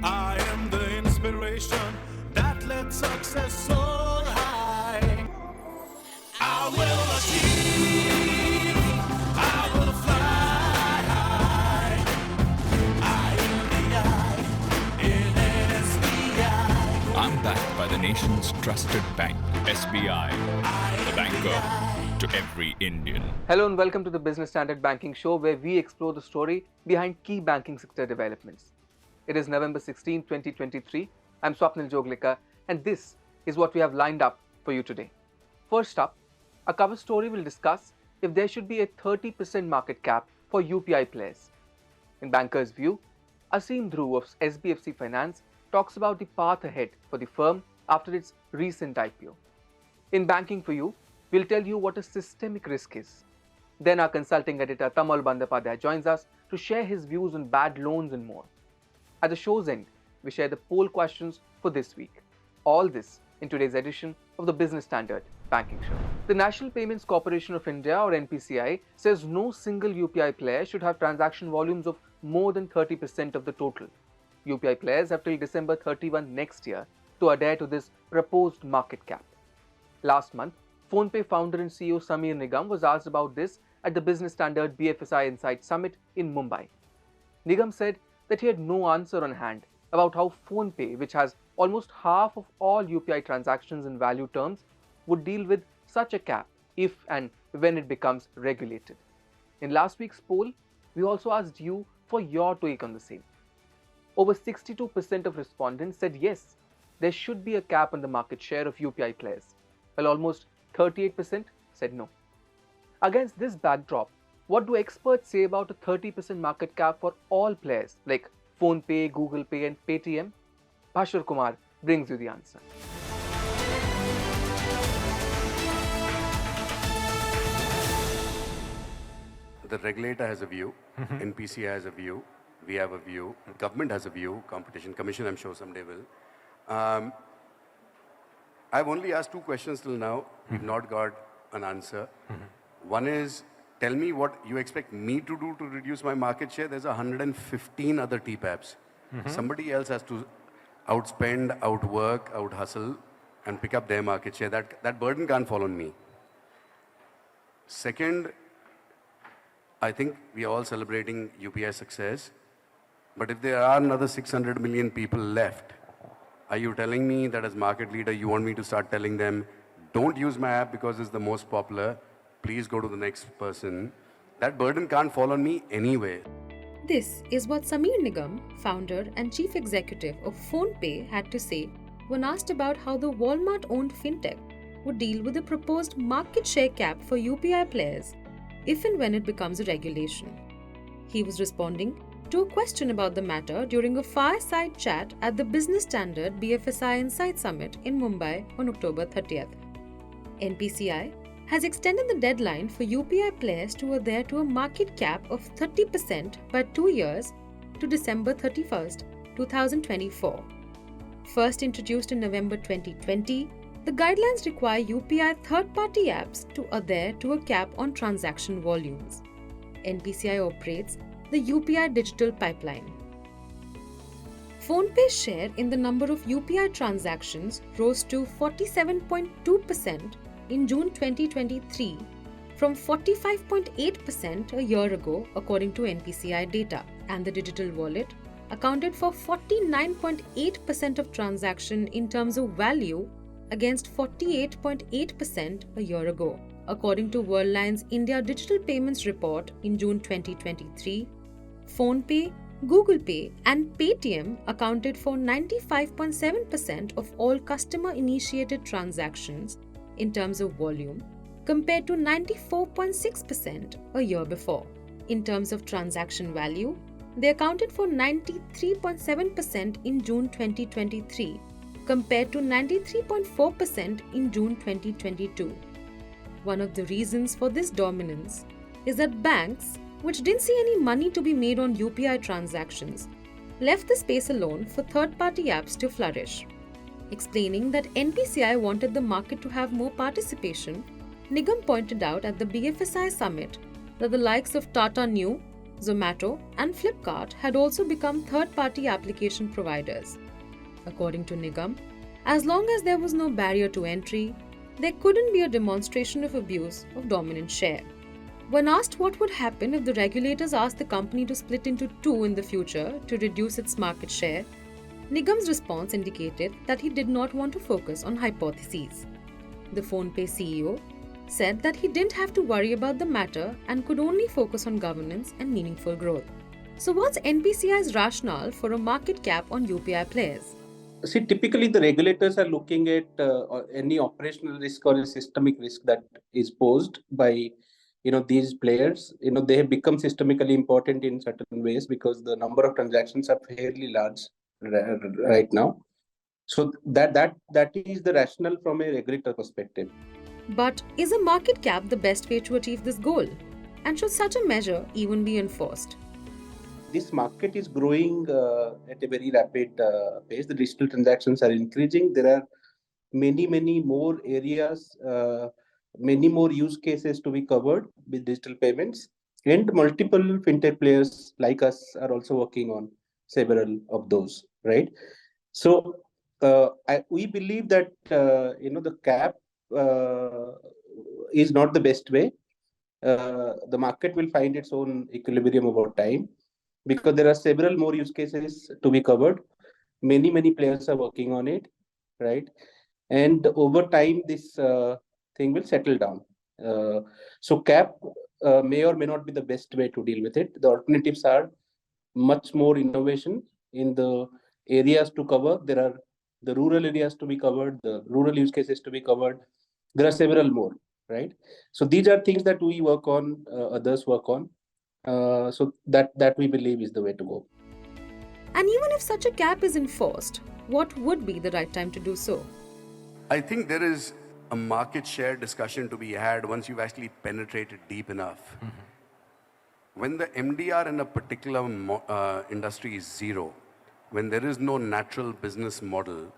I am the inspiration that led success soar high. I will achieve, I will fly high. I am the I in SBI. I'm backed by the nation's trusted bank, SBI, the banker to every Indian. Hello and welcome to the Business Standard Banking Show, where we explore the story behind key banking sector developments. It is November 16, 2023. I'm Swapnil Joglekar, and this is what we have lined up for you today. First up, a cover story will discuss if there should be a 30% market cap for UPI players. In Banker's View, Aseem Dhru of SBFC Finance talks about the path ahead for the firm after its recent IPO. In Banking for You, we'll tell you what a systemic risk is. Then our consulting editor Tamal Bandapadhyay joins us to share his views on bad loans and more. At the show's end, we share the poll questions for this week. All this in today's edition of the Business Standard Banking Show. The National Payments Corporation of India, or NPCI, says no single UPI player should have transaction volumes of more than 30% of the total. UPI players have till December 31 next year to adhere to this proposed market cap. Last month, PhonePe founder and CEO Sameer Nigam was asked about this at the Business Standard BFSI Insight Summit in Mumbai. Nigam said that he had no answer on hand about how PhonePe, which has almost half of all UPI transactions in value terms, would deal with such a cap if and when it becomes regulated. In last week's poll, we also asked you for your take on the same. Over 62% of respondents said yes, there should be a cap on the market share of UPI players, while almost 38% said no. Against this backdrop, what do experts say about a 30% market cap for all players like PhonePe, Google Pay and Paytm? Bhashwar Kumar brings you the answer. The regulator has a view, NPCI has a view, we have a view, government has a view, Competition Commission I'm sure someday will. I've only asked two questions till now. We've not got an answer. One is, tell me what you expect me to do to reduce my market share. There's 115 other TPAPs. Somebody else has to outspend, outwork, outhustle, and pick up their market share. That burden can't fall on me. Second, I think we are all celebrating UPI success. But if there are another 600 million people left, are you telling me that as market leader, you want me to start telling them, don't use my app because it's the most popular, please go to the next person? That burden can't fall on me anyway. This is what Sameer Nigam, founder and chief executive of PhonePe, had to say when asked about how the Walmart-owned fintech would deal with the proposed market share cap for UPI players if and when it becomes a regulation. He was responding to a question about the matter during a fireside chat at the Business Standard BFSI Insight Summit in Mumbai on October 30th. NPCI has extended the deadline for UPI players to adhere to a market cap of 30% by 2 years to December 31st, 2024. First introduced in November 2020, the guidelines require UPI third-party apps to adhere to a cap on transaction volumes. NPCI operates the UPI digital pipeline. PhonePe's share in the number of UPI transactions rose to 47.2% in June 2023 from 45.8% a year ago, according to NPCI data, and the digital wallet accounted for 49.8% of transaction in terms of value against 48.8% a year ago. According to Worldline's India Digital Payments Report in June 2023, PhonePe, Google Pay and Paytm accounted for 95.7% of all customer-initiated transactions in terms of volume, compared to 94.6% a year before. In terms of transaction value, they accounted for 93.7% in June 2023, compared to 93.4% in June 2022. One of the reasons for this dominance is that banks, which didn't see any money to be made on UPI transactions, left the space alone for third-party apps to flourish. Explaining that NPCI wanted the market to have more participation, Nigam pointed out at the BFSI summit that the likes of Tata Neu, Zomato, and Flipkart had also become third-party application providers. According to Nigam, as long as there was no barrier to entry, there couldn't be a demonstration of abuse of dominant share. When asked what would happen if the regulators asked the company to split into two in the future to reduce its market share, Nigam's response indicated that he did not want to focus on hypotheses. The PhonePe CEO said that he didn't have to worry about the matter and could only focus on governance and meaningful growth. So, what's NPCI's rationale for a market cap on UPI players? See, typically the regulators are looking at any operational risk or a systemic risk that is posed by these players. They have become systemically important in certain ways because the number of transactions are fairly large right now. So that is the rationale from a regulator perspective. But is a market cap the best way to achieve this goal? And should such a measure even be enforced? This market is growing at a very rapid pace. The digital transactions are increasing. There are many more areas, many more use cases to be covered with digital payments. And multiple fintech players like us are also working on several of those, right? So we believe that the cap is not the best way. The market will find its own equilibrium over time because there are several more use cases to be covered. Many players are working on it, right? And over time, this thing will settle down. So cap may or may not be the best way to deal with it. The alternatives are much more innovation in the areas to cover. There are the rural areas to be covered, the rural use cases to be covered. There are several more, right? So these are things that we work on, others work on. So that we believe is the way to go. And even if such a cap is enforced, what would be the right time to do so? I think there is a market share discussion to be had once you've actually penetrated deep enough. When the MDR in a particular industry is zero, when there is no natural business model,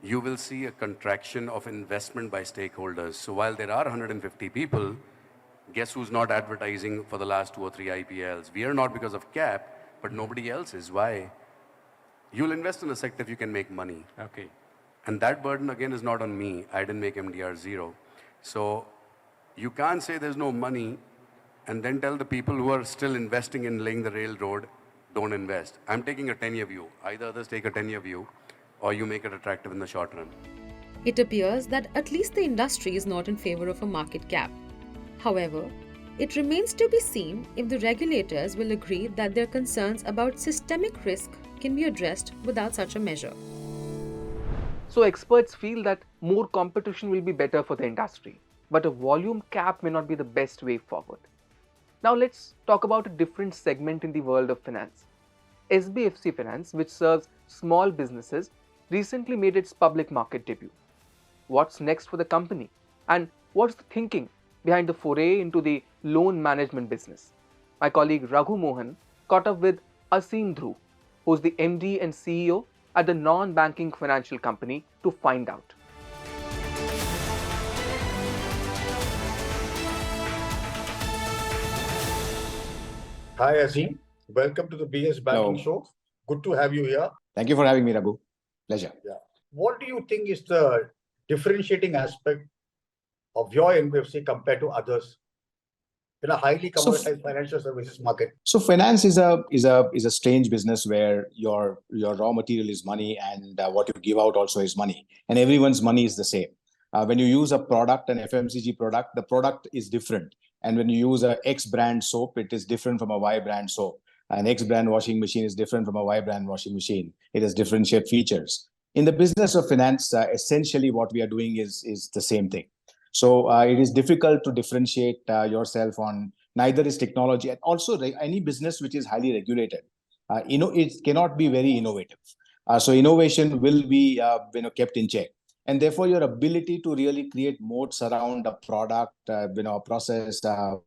you will see a contraction of investment by stakeholders. So while there are 150 people, guess who's not advertising for the last 2 or 3 IPLs? We are not because of cap, but nobody else is. Why? You'll invest in a sector if you can make money. Okay. And that burden again is not on me. I didn't make MDR zero. So you can't say there's no money and then tell the people who are still investing in laying the railroad, don't invest. I'm taking a 10-year view. Either others take a 10-year view or you make it attractive in the short run. It appears that at least the industry is not in favor of a market cap. However, it remains to be seen if the regulators will agree that their concerns about systemic risk can be addressed without such a measure. So experts feel that more competition will be better for the industry, but a volume cap may not be the best way forward. Now let's talk about a different segment in the world of finance. SBFC Finance, which serves small businesses, recently made its public market debut. What's next for the company? And what's the thinking behind the foray into the loan management business? My colleague Raghu Mohan caught up with Aseem Dhru, who's the MD and CEO at the non-banking financial company, to find out. Hi, Aseem. Welcome to the BS Banking Show. Good to have you here. Thank you for having me, Raghu. Pleasure. Yeah. What do you think is the differentiating aspect of your NBFC compared to others in a highly commoditized financial services market? So finance is a strange business where your raw material is money and what you give out also is money, and everyone's money is the same. When you use a product, an FMCG product, the product is different. And when you use a X brand soap, it is different from a Y brand soap. An X brand washing machine is different from a Y brand washing machine. It has differentiated features. In the business of finance, essentially what we are doing is the same thing. So it is difficult to differentiate yourself on neither is technology, and also any business which is highly regulated. It cannot be very innovative. So innovation will be kept in check. And therefore, your ability to really create moats around a product, a process, a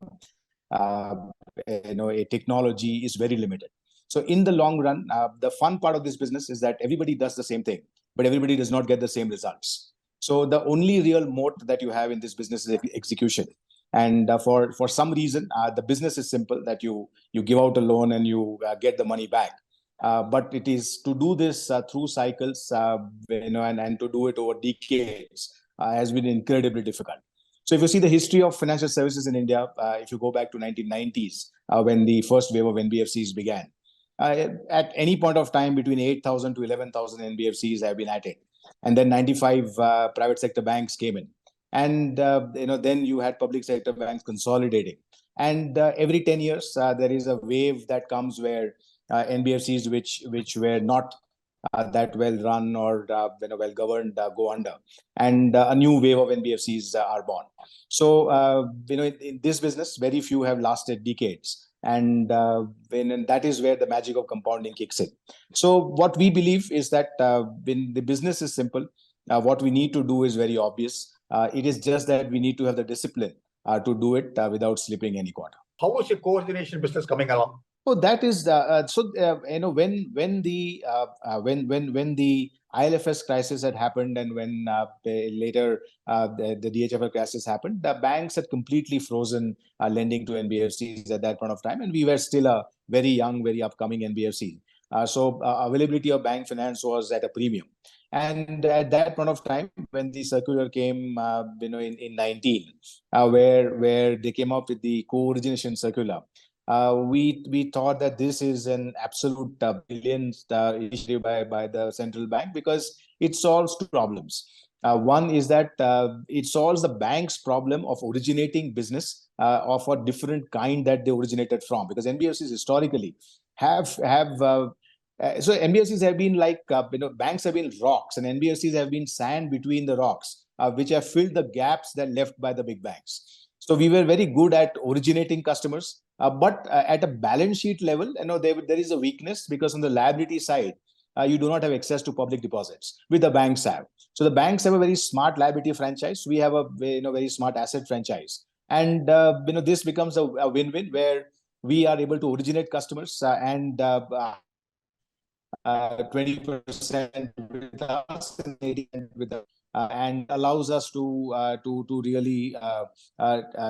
technology is very limited. So in the long run, the fun part of this business is that everybody does the same thing, but everybody does not get the same results. So the only real moat that you have in this business is execution. And for some reason, the business is simple, that you give out a loan and you get the money back. But it is to do this through cycles, and to do it over decades has been incredibly difficult. So if you see the history of financial services in India, if you go back to 1990s, when the first wave of NBFCs began, at any point of time between 8,000 to 11,000 NBFCs have been at it. And then 95 private sector banks came in. And then you had public sector banks consolidating. And every 10 years, there is a wave that comes where NBFCs which were not that well run or well governed go under, and a new wave of NBFCs are born. So in this business, very few have lasted decades, and that is where the magic of compounding kicks in. So what we believe is that when the business is simple, what we need to do is very obvious. It is just that we need to have the discipline to do it without slipping any quarter. How is your coordination business coming along? Oh, that is when the ILFS crisis had happened, and when later the DHFL crisis happened, the banks had completely frozen lending to NBFCs at that point of time, and we were still a very young, very upcoming NBFC. So availability of bank finance was at a premium. And at that point of time, when the circular came, in 19, where they came up with the co-origination circular, we thought that this is an absolute brilliant initiative by the central bank, because it solves two problems. One is that it solves the bank's problem of originating business of a different kind that they originated from, because NBFCs historically have so NBFCs have been like banks have been rocks, and NBFCs have been sand between the rocks, which have filled the gaps that left by the big banks. So we were very good at originating customers, but at a balance sheet level, there is a weakness, because on the liability side, you do not have access to public deposits, which the banks have. So the banks have a very smart liability franchise. We have a very smart asset franchise, and this becomes a win-win, where we are able to originate customers and 20% with us and 80% with them, and allows us to really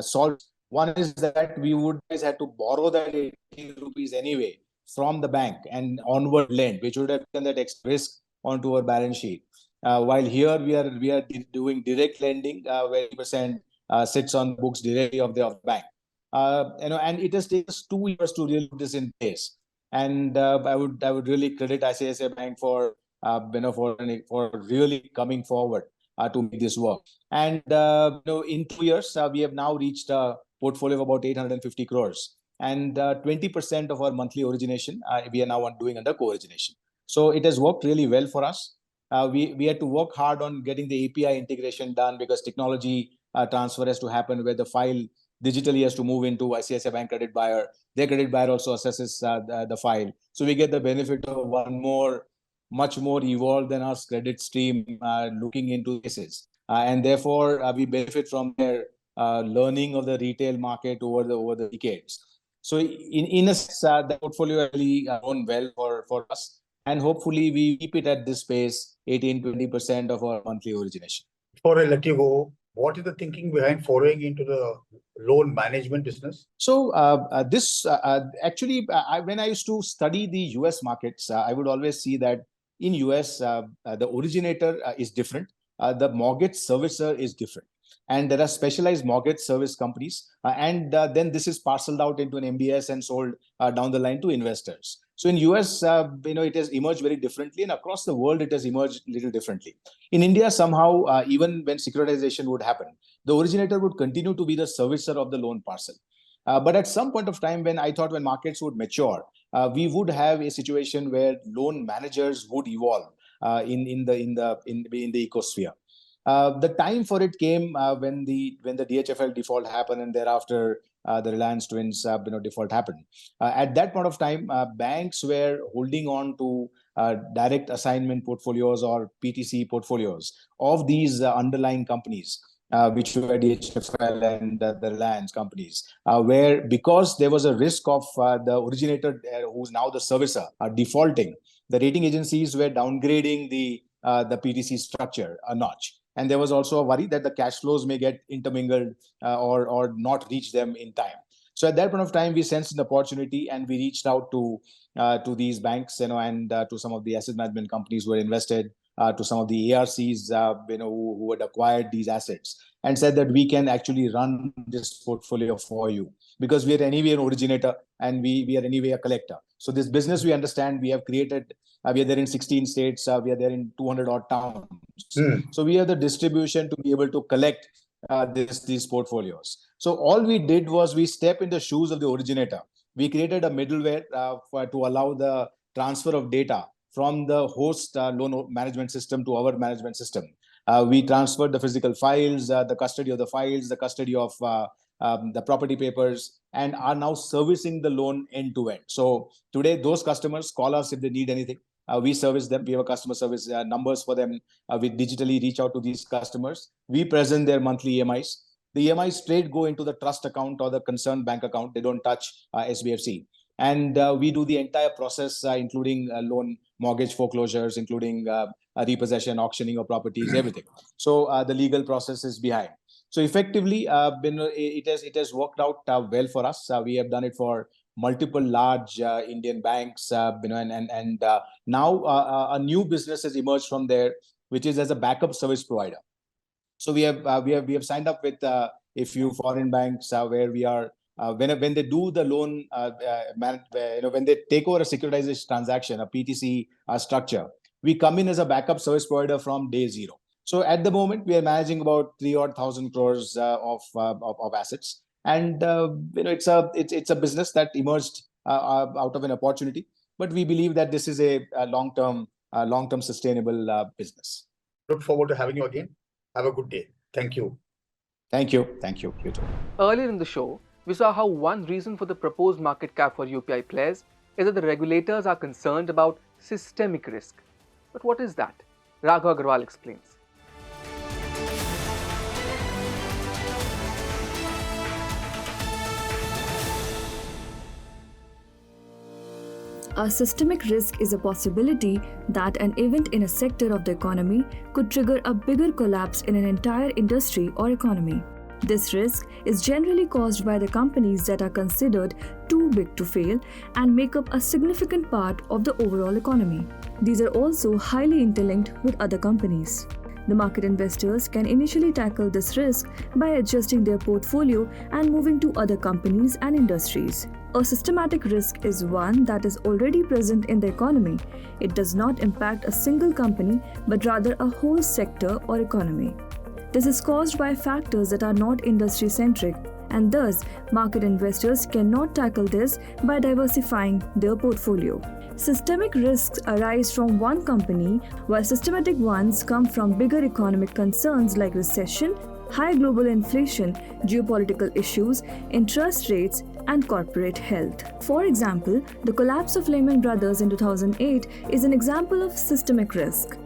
solve. One is that we would always have to borrow that 80 rupees anyway from the bank and onward lend, which would have taken that extra risk onto our balance sheet. While here we are doing direct lending, where 80% sits on books directly of the bank. And it has taken us 2 years to really put this in place. And I would really credit ICICI Bank for really coming forward to make this work. And in 2 years, we have now reached a portfolio of about 850 crores, and 20% of our monthly origination we are now doing under co-origination. So it has worked really well for us. We had to work hard on getting the API integration done, because technology transfer has to happen, where the file digitally has to move into ICICI Bank credit buyer. Their credit buyer also assesses the file. So we get the benefit of much more evolved than our credit stream looking into cases. And therefore, we benefit from their learning of the retail market over the decades. So in a sense, the portfolio really grown well for us. And hopefully we keep it at this pace, 18-20% of our monthly origination. Before I let you go, what is the thinking behind foraying into the loan management business? So actually, when I used to study the US markets, I would always see that in US, the originator is different. The mortgage servicer is different. And there are specialized mortgage service companies. And then this is parceled out into an MBS and sold down the line to investors. So in US, it has emerged very differently, and across the world, it has emerged a little differently. In India, somehow, even when securitization would happen, the originator would continue to be the servicer of the loan parcel. But at some point of time, when markets would mature, we would have a situation where loan managers would evolve in the ecosphere. The time for it came when the DHFL default happened, and thereafter the Reliance Twins default happened. At that point of time, banks were holding on to direct assignment portfolios or PTC portfolios of these underlying companies, which were DHFL and the Reliance companies, where, because there was a risk of the originator, who's now the servicer, defaulting, the rating agencies were downgrading the PTC structure a notch. And there was also a worry that the cash flows may get intermingled or not reach them in time. So at that point of time, we sensed an opportunity and we reached out to these banks, and to some of the asset management companies who were invested, to some of the ARCs, who had acquired these assets, and said that we can actually run this portfolio for you because we are anyway an originator and we are anyway a collector. So this business we understand, we have created, we are there in 16 states, we are there in 200 odd towns. So we have the distribution to be able to collect these portfolios. So all we did was we step in the shoes of the originator. We created a middleware to allow the transfer of data from the host loan management system to our management system. We transferred the physical files, the custody of the files, the custody of the property papers, and are now servicing the loan end to end. So today, those customers call us if they need anything. We service them. We have a customer service numbers for them. We digitally reach out to these customers. We present their monthly EMIs. The EMIs straight go into the trust account or the concerned bank account. They don't touch SBFC. And we do the entire process, including loan mortgage foreclosures, including repossession, auctioning of properties, everything. So the legal process is behind. So effectively, it has worked out well for us. We have done it for multiple large Indian banks, and now a new business has emerged from there, which is as a backup service provider. So we have signed up with a few foreign banks where we are when they do the loan, when they take over a securitization transaction, a PTC structure, we come in as a backup service provider from day zero. So at the moment, we are managing about 3,000 crores of assets, and it's a business that emerged out of an opportunity. But we believe that this is a long-term sustainable business. Look forward to having you again. Have a good day. Thank you. Thank you. Thank you. You too. Earlier in the show, we saw how one reason for the proposed market cap for UPI players is that the regulators are concerned about systemic risk. But what is that? Raghav Agarwal explains. A systemic risk is a possibility that an event in a sector of the economy could trigger a bigger collapse in an entire industry or economy. This risk is generally caused by the companies that are considered too big to fail and make up a significant part of the overall economy. These are also highly interlinked with other companies. The market investors can initially tackle this risk by adjusting their portfolio and moving to other companies and industries. A systematic risk is one that is already present in the economy. It does not impact a single company, but rather a whole sector or economy. This is caused by factors that are not industry-centric, and thus market investors cannot tackle this by diversifying their portfolio. Systemic risks arise from one company, while systematic ones come from bigger economic concerns like recession, high global inflation, geopolitical issues, interest rates, and corporate health. For example, the collapse of Lehman Brothers in 2008 is an example of systemic risk.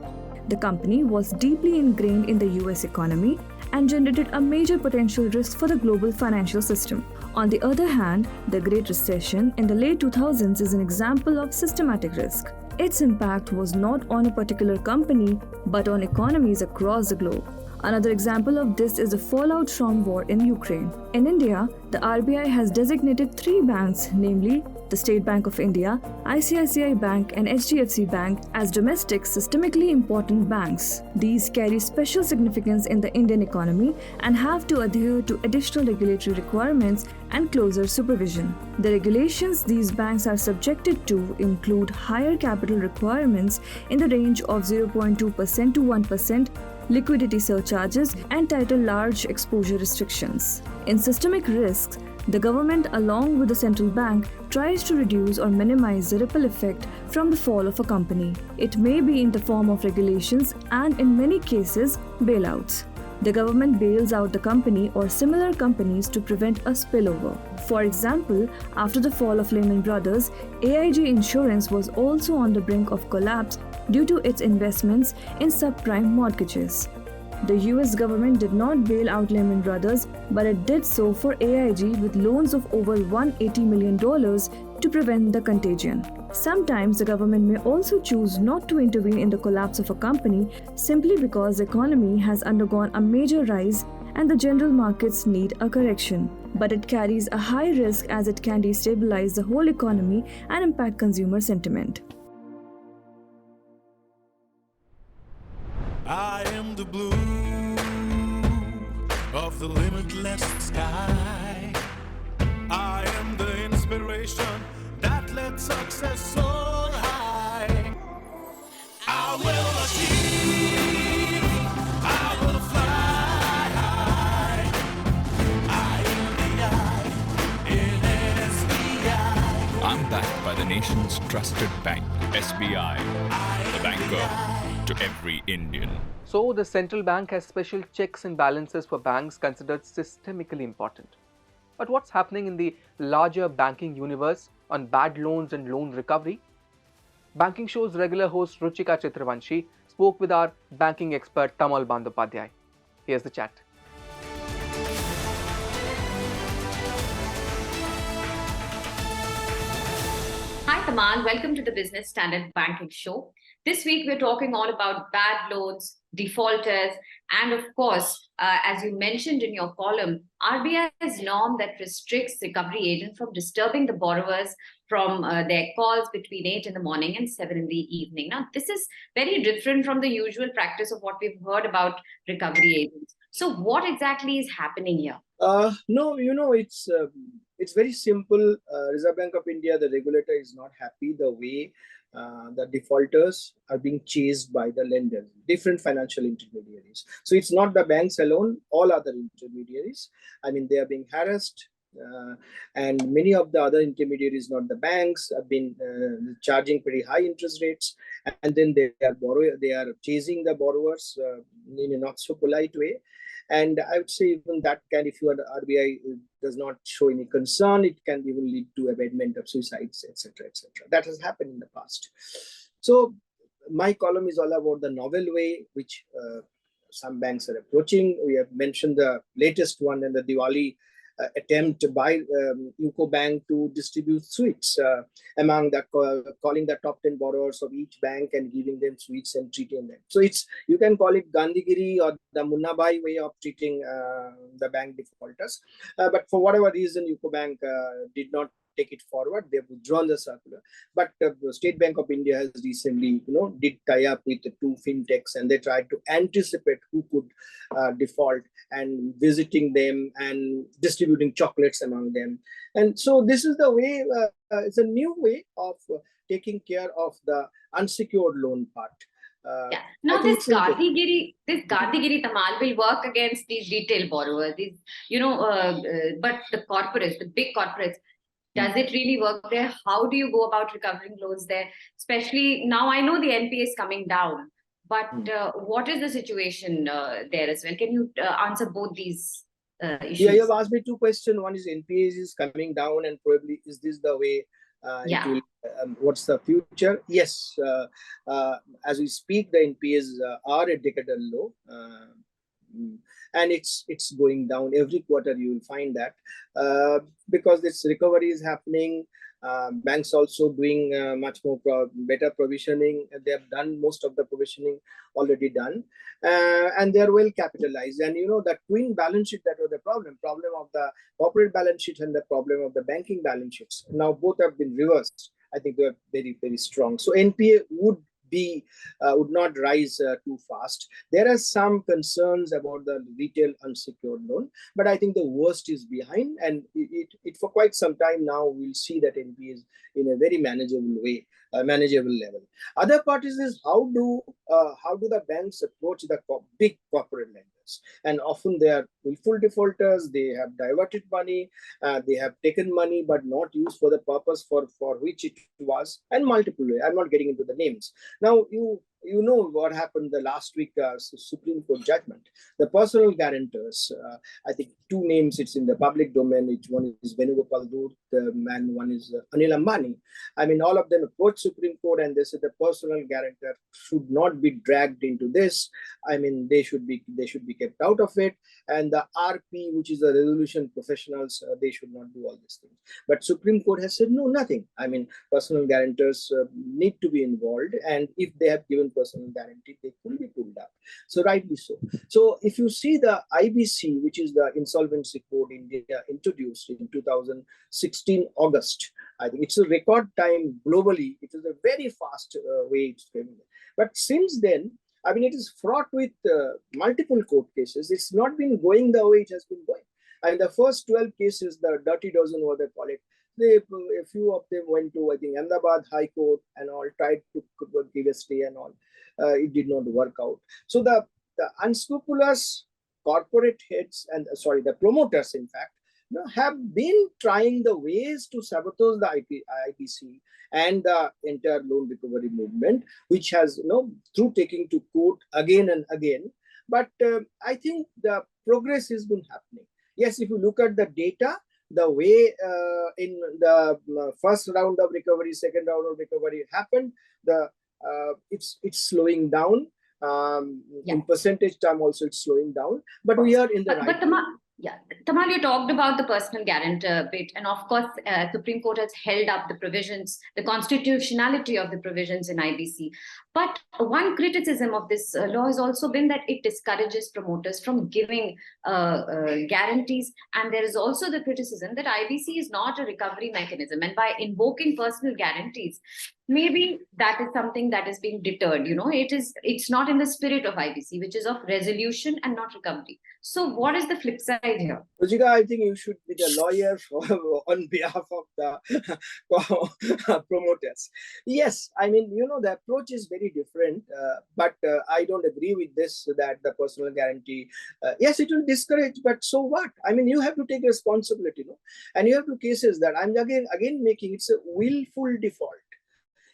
The company was deeply ingrained in the US economy and generated a major potential risk for the global financial system. On the other hand, the Great Recession in the late 2000s is an example of systematic risk. Its impact was not on a particular company, but on economies across the globe. Another example of this is the fallout from war in Ukraine. In India, the RBI has designated 3 banks, namely the State Bank of India, ICICI Bank and HDFC Bank as domestic systemically important banks. These carry special significance in the Indian economy and have to adhere to additional regulatory requirements and closer supervision. The regulations these banks are subjected to include higher capital requirements in the range of 0.2% to 1%, liquidity surcharges, and tighter large exposure restrictions. In systemic risks, the government, along with the central bank, tries to reduce or minimize the ripple effect from the fall of a company. It may be in the form of regulations and, in many cases, bailouts. The government bails out the company or similar companies to prevent a spillover. For example, after the fall of Lehman Brothers, AIG Insurance was also on the brink of collapse due to its investments in subprime mortgages. The US government did not bail out Lehman Brothers, but it did so for AIG with loans of over $180 million to prevent the contagion. Sometimes the government may also choose not to intervene in the collapse of a company simply because the economy has undergone a major rise and the general markets need a correction. But it carries a high risk as it can destabilize the whole economy and impact consumer sentiment. I am the blue of the limitless sky. I am the inspiration that led success soar high. I will achieve, I will fly high. I am the I in SBI. I'm backed by the nation's trusted bank, SBI, the banker to every Indian. So the central bank has special checks and balances for banks considered systemically important. But what's happening in the larger banking universe on bad loans and loan recovery? Banking Show's regular host Ruchika Chitravanshi spoke with our banking expert Tamal Bandopadhyay. Here's the chat. Hi Tamal, welcome to the Business Standard Banking Show. This week we're talking all about bad loans, defaulters, and of course, as you mentioned in your column, RBI's norm that restricts recovery agents from disturbing the borrowers from their calls between 8 in the morning and 7 in the evening. Now, this is very different from the usual practice of what we've heard about recovery agents. So what exactly is happening here? No, it's very simple. Reserve Bank of India, the regulator, is not happy the way the defaulters are being chased by the lenders, different financial intermediaries. So it's not the banks alone, all other intermediaries. I mean, they are being harassed. And many of the other intermediaries, not the banks, have been charging pretty high interest rates, and then they are chasing the borrowers in a not so polite way. And I would say even that can, if you are the RBI does not show any concern, it can even lead to abatement of suicides, etc., etc. That has happened in the past. So my column is all about the novel way which some banks are approaching. We have mentioned the latest one in the Diwali attempt by UCO Bank to distribute sweets among the calling the top 10 borrowers of each bank and giving them sweets and treating them. So you can call it Gandhigiri or the Munnabai way of treating the bank defaulters. But for whatever reason, UCO Bank did not take it forward. They've withdrawn the circular. But the State Bank of India has recently, did tie up with the two fintechs, and they tried to anticipate who could default and visiting them and distributing chocolates among them. And so this is the way, it's a new way of taking care of the unsecured loan part. Yeah. Now this Gandhigiri Tamal will work against these retail borrowers, but the big corporates, does it really work there? How do you go about recovering loans there? Especially now, I know the NPA is coming down, but what is the situation there as well? Can you answer both these issues? Yeah, you have asked me two questions. One is NPAs is coming down, and probably is this the way it will, what's the future? Yes, as we speak, the NPAs are at decadal low. And it's going down every quarter. You will find that because this recovery is happening. Banks also doing much more better provisioning. They have done most of the provisioning already done, and they are well capitalized. And the twin balance sheet, that was the problem of the corporate balance sheet and the problem of the banking balance sheets. Now both have been reversed. I think they are very, very strong. So NPA would not rise too fast. There are some concerns about the retail unsecured loan, but I think the worst is behind, and it for quite some time now we'll see that NPA is in a very manageable way, manageable level. Other part is how do the banks approach the big corporate lenders? And often they are willful defaulters. They have diverted money. They have taken money but not used for the purpose for which it was, and multiple ways. I'm not getting into the names. Now, you know what happened the last week Supreme Court judgment. The personal guarantors, I think two names, it's in the public domain. One is Venugopal Dhru, and one is Anil Ambani. I mean, all of them approached Supreme Court and they said the personal guarantor should not be dragged into this. I mean, they should be kept out of it. And the RP, which is the resolution professionals, they should not do all these things. But Supreme Court has said no, nothing. I mean, personal guarantors need to be involved, and if they have given personal guarantee, they could be pulled up. So rightly so. So if you see the IBC, which is the Insolvency Code India, introduced in 2016 August, I think it's a record time globally. It is a very fast way it's going. But since then, I mean, it is fraught with multiple court cases. It's not been going the way it has been going. And the first 12 cases, the dirty dozen, what they call it, a few of them went to, I think, Ahmedabad High Court and all, tried to give a stay and all. It did not work out. So the unscrupulous corporate heads and, the promoters, in fact, have been trying the ways to sabotage the IPC and the entire loan recovery movement, which has, through taking to court again and again. But I think the progress has been happening. Yes, if you look at the data, the way in the first round of recovery, second round of recovery happened, it's slowing down. In percentage term also it's slowing down, but we are in the right way. Tamal, you talked about the personal guarantor bit, and of course, Supreme Court has held up the provisions, the constitutionality of the provisions in IBC. But one criticism of this law has also been that it discourages promoters from giving guarantees. And there is also the criticism that IBC is not a recovery mechanism. And by invoking personal guarantees, maybe that is something that is being deterred. It's not in the spirit of IBC, which is of resolution and not recovery. So what is the flip side here? Rujika, I think you should be the lawyer on behalf of the promoters. Yes, I mean, the approach is very different, but I don't agree with this, that the personal guarantee, yes, it will discourage, but so what? I mean, you have to take responsibility, and you have to cases that I'm again making, it's a willful default.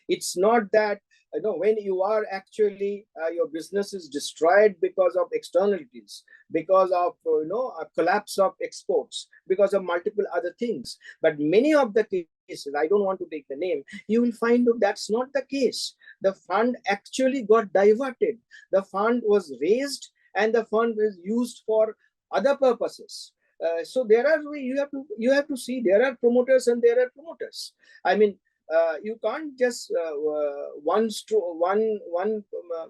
It's not that, when you are actually, your business is destroyed because of externalities, because of, a collapse of exports, because of multiple other things. But many of the cases, I don't want to take the name, you will find that that's not the case. The fund actually got diverted. The fund was raised and the fund was used for other purposes. So there are, you have to see, there are promoters and there are promoters. I mean, you can't just one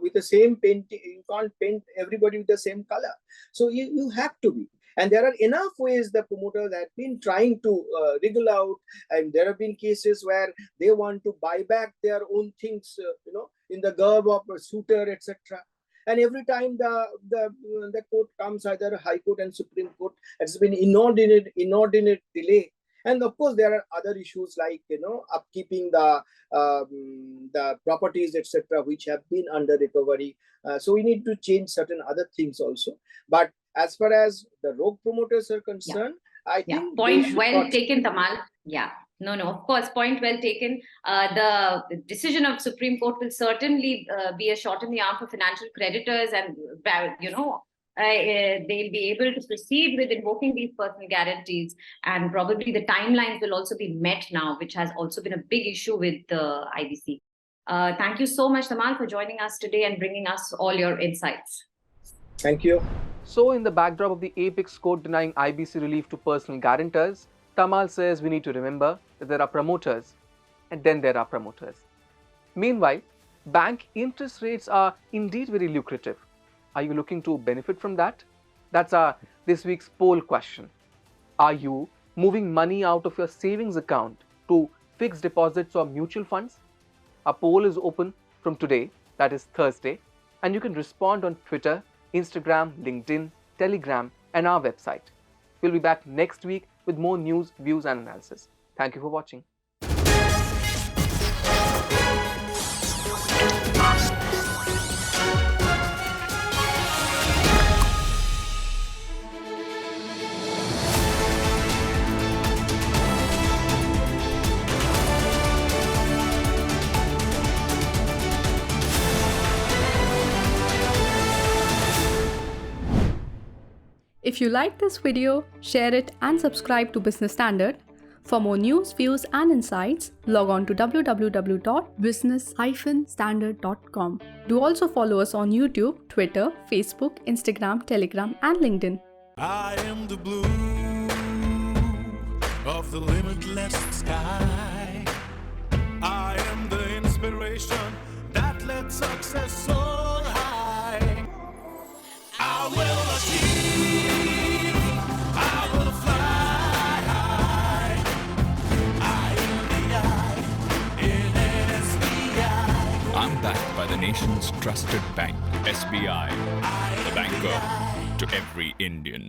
with the same painting. You can't paint everybody with the same color. So you have to be. And there are enough ways the promoters have been trying to wriggle out. And there have been cases where they want to buy back their own things, in the garb of a suitor, etc. And every time the court comes, either High Court and Supreme Court, it's been inordinate delay. And of course, there are other issues like, upkeeping the properties, etc., which have been under recovery. So we need to change certain other things also. But as far as the rogue promoters are concerned, I think... Point well taken, Tamal. Yeah. No, of course, point well taken. The decision of Supreme Court will certainly be a shot in the arm for financial creditors, and, they'll be able to proceed with invoking these personal guarantees, and probably the timelines will also be met now, which has also been a big issue with the IBC. Thank you so much, Tamal, for joining us today and bringing us all your insights. Thank you. So in the backdrop of the apex court denying IBC relief to personal guarantors, Tamal says we need to remember that there are promoters and then there are promoters. Meanwhile, bank interest rates are indeed very lucrative. Are you looking to benefit from that? That's this week's poll question. Are you moving money out of your savings account to fixed deposits or mutual funds? Our poll is open from today, that is Thursday, and you can respond on Twitter, Instagram, LinkedIn, Telegram, and our website. We'll be back next week with more news, views, and analysis. Thank you for watching. If you like this video, share it and subscribe to Business Standard. For more news, views and insights, log on to www.business-standard.com. Do also follow us on YouTube, Twitter, Facebook, Instagram, Telegram and LinkedIn. I am the blue of the limitless sky. I am the inspiration that lets success soar high. I will achieve, I will fly high. I am the I in SBI. I'm backed by the nation's trusted bank, SBI, the banker to every Indian.